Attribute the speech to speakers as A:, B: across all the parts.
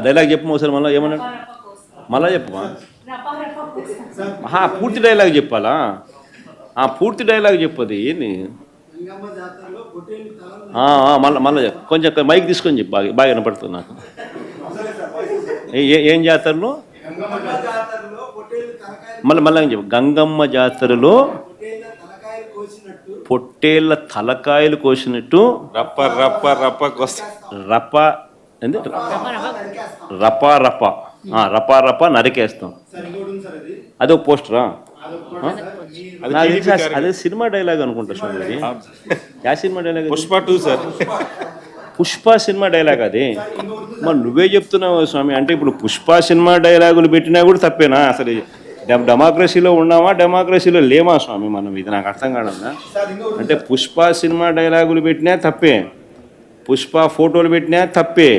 A: Dialogue చెప్పు ఒకసారి మళ్ళీ ఏమన్నాడు మళ్ళా చెప్పమా పూర్తి డైలాగ్ చెప్పాలా పూర్తి డైలాగ్ చెప్పది ఏంది మళ్ళీ కొంచెం మైక్ తీసుకొని చెప్పు బాగా వినపడుతుంది నాకు ఏం జాతరలో మళ్ళీ చెప్పు గంగమ్మ జాతరలో పొట్టేళ్ళ తలకాయలు కోసినట్టు
B: రప్ప రప్ప రప్ప
A: రప్ప ఏంది రపా రప రపా రప నరికేస్తాం. అదొక పోస్టరా? అదే సినిమా డైలాగ్ అనుకుంటా స్వామి. యా cinema dialogue?
B: Pushpa 2 sir.
A: Pushpa cinema dialogue అది. మరి నువ్వే చెప్తున్నావు స్వామి. అంటే ఇప్పుడు పుష్ప సినిమా డైలాగులు పెట్టినా కూడా తప్పేనా? అసలు డెమోక్రసీలో ఉన్నామా డెమోక్రసీలో లేమా స్వామి మనం? ఇది నాకు అర్థం కాదన్నా. అంటే పుష్ప సినిమా డైలాగులు పెట్టినా తప్పే, పుష్ప ఫోటోలు పెట్టినా తప్పే,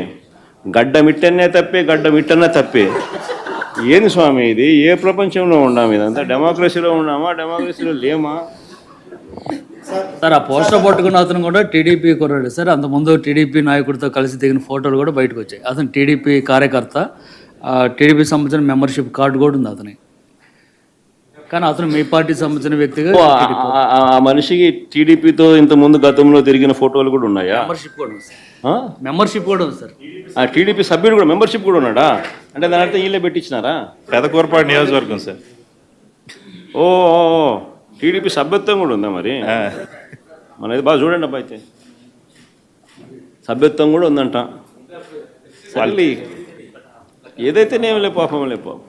A: గడ్డ మిట్టనే తప్పే, గడ్డ మిట్టనే తప్పే. ఏంది స్వామి ఇది? ఏ ప్రపంచంలో ఉన్నాము? ఇదంతా డెమోక్రసీలో ఉన్నామా డెమోక్రసీలో లేమా?
C: సార్ ఆ పోస్టర్ పట్టుకున్న అతను కూడా టీడీపీ కుర్రాడు సార్. అంతకుముందు టీడీపీ నాయకుడితో కలిసి దిగిన ఫోటోలు కూడా బయటకు వచ్చాయి. అతను టీడీపీ కార్యకర్త, టీడీపీ సంబంధించిన మెంబర్షిప్ కార్డు కూడా ఉంది అతని. కానీ అతను మీ పార్టీ సంబంధించిన వ్యక్తిగా
A: ఆ మనిషికి టీడీపీతో ఇంతకుముందు గతంలో తిరిగిన ఫోటోలు కూడా ఉన్నాయా?
C: మెంబర్షిప్ కూడా ఉంది సార్. మెంబర్షిప్ కూడా ఉంది సార్.
A: ఆ టీడీపీ సభ్యుడు కూడా మెంబర్షిప్ కూడా ఉన్నాడా? అంటే దాని అర్థం వీళ్ళే పెట్టించినారా?
B: పెదకూరపాడు నియోజకవర్గం సార్.
A: ఓ టీడీపీ సభ్యత్వం కూడా ఉందా మరి? మనది బాగా చూడండి అబ్బా. అయితే సభ్యత్వం కూడా ఉందంట. మళ్ళీ ఏదైతే నేమలే పాపం లే పాపం.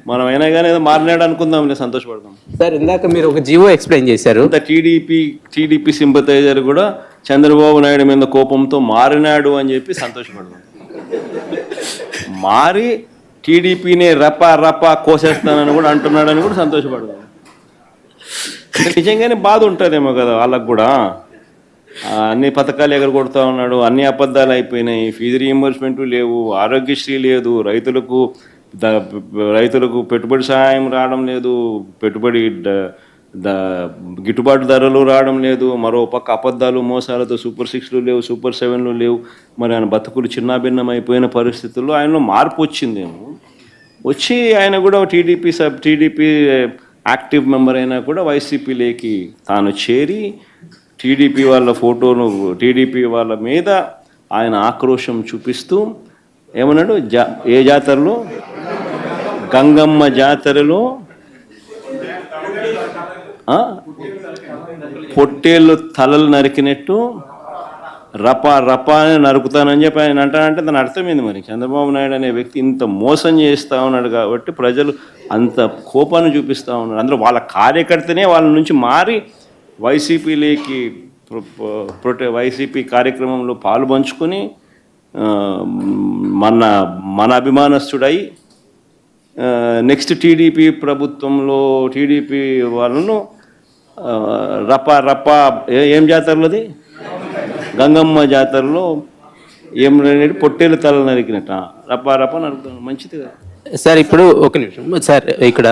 A: మనం అయినా కానీ ఏదో మారినాడు అనుకుందాంలే, సంతోషపడదాం.
D: సార్ ఇందాక మీరు ఒక జీవో ఎక్స్ప్లెయిన్ చేశారు.
A: టీడీపీ సింపథైజర్ కూడా చంద్రబాబు నాయుడు మీద కోపంతో మారినాడు అని చెప్పి సంతోషపడదాం. మారి టీడీపీనే రపా రపా కోసేస్తానని కూడా అంటున్నాడని కూడా సంతోషపడదాం. నిజంగానే బాధ ఉంటుందేమో కదా వాళ్ళకు కూడా. అన్ని పథకాలు ఎగరగొడతా ఉన్నాడు, అన్ని అబద్ధాలు అయిపోయినాయి, ఫీజు రీయింబర్స్మెంట్ లేవు, ఆరోగ్యశ్రీ లేదు, రైతులకు పెట్టుబడి సహాయం రావడం లేదు, పెట్టుబడి గిట్టుబాటు ధరలు రావడం లేదు, మరో పక్క అబద్ధాలు మోసాలతో సూపర్ 6లు లేవు, సూపర్ 7లు లేవు. మరి ఆయన బతుకులు చిన్నాభిన్నం అయిపోయిన పరిస్థితుల్లో ఆయనలో మార్పు వచ్చిందేమో. వచ్చి ఆయన కూడా టీడీపీ యాక్టివ్ మెంబర్ అయినా కూడా వైసీపీలోకి తాను చేరి టీడీపీ వాళ్ళ ఫోటోను, టీడీపీ వాళ్ళ మీద ఆయన ఆక్రోశం చూపిస్తూ ఏమన్నాడు? ఏ జాతరలో? గంగమ్మ జాతరలో పొట్టేళ్ళు తలలు నరికినట్టు రపా రపా అని నరుకుతానని చెప్పి ఆయన అంటానంటే దాని అర్థమైంది. మరి చంద్రబాబు నాయుడు అనే వ్యక్తి ఇంత మోసం చేస్తూ ఉన్నాడు కాబట్టి ప్రజలు అంత కోపాన్ని చూపిస్తూ ఉన్నారు. అందులో వాళ్ళ కార్యకర్తనే వాళ్ళ నుంచి మారి వైసీపీలోకి వైసీపీ కార్యక్రమంలో పాలు పంచుకొని మన అభిమానస్తుడై నెక్స్ట్ టీడీపీ ప్రభుత్వంలో టీడీపీ వాళ్ళను రపా రపా ఏం జాతరలోది? గంగమ్మ జాతరలో ఏం పొట్టేలు తల నరికినట్ట రపా రపా నరుకుతాను. మంచిది కదా
D: సార్. ఇప్పుడు ఒక నిమిషం సార్, ఇక్కడ